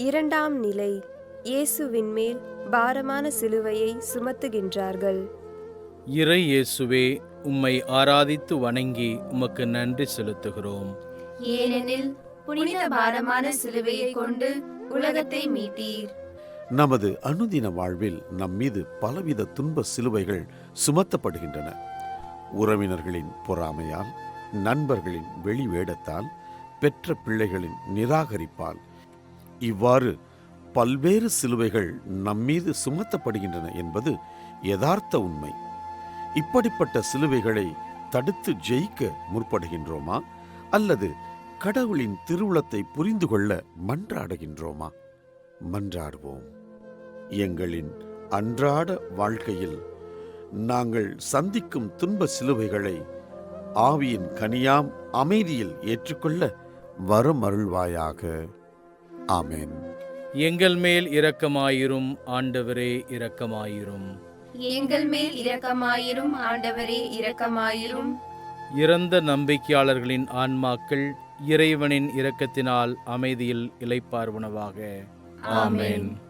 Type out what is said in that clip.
இரண்டாம் நிலை. இயேசுவின் மேல் பாரமான சிலுவையை சுமத்துகின்றார்கள். இறை இயேசுவே, உம்மை ஆராதித்து வணங்கி உமக்கு நன்றி செலுத்துகிறோம். ஏனெனில் புனித பாரமான சிலுவையை கொண்டு உலகத்தை மீட்டீர். நமது அனுதின வாழ்வில் நம்மீது பலவித துன்ப சிலுவைகள் சுமத்தப்படுகின்றன. உறவினர்களின் பொறாமையால், நண்பர்களின் வெளிவேடத்தால், பெற்ற பிள்ளைகளின் நிராகரிப்பால், இவ்வாறு பல்வேறு சிலுவைகள் நம்மீது சுமத்தப்படுகின்றன என்பது யதார்த்த உண்மை. இப்படிப்பட்ட சிலுவைகளை தடுத்து ஜெயிக்க முற்படுகின்றோமா, அல்லது கடவுளின் திருவுளத்தை புரிந்து கொள்ள மன்றாடுகின்றோமா? மன்றாடுவோம். எங்களின் அன்றாட வாழ்க்கையில் நாங்கள் சந்திக்கும் துன்ப சிலுவைகளை ஆவியின் கனியாம் அமைதியில் ஏற்றுக்கொள்ள வரம் அருள்வாயாக. ஆமென். எங்கள் மேல் இரக்கமாயிரும் ஆண்டவரே, இரக்கமாயிரும். எங்கள் மேல் இரக்கமாயிரும் ஆண்டவரே, இரக்கமாயிரும். இறந்த நம்பிக்கையாளர்களின் ஆன்மாக்கள் இறைவனின் இரக்கத்தினால் அமைதியில் இளைப்பாறுவனவாக. ஆமென்.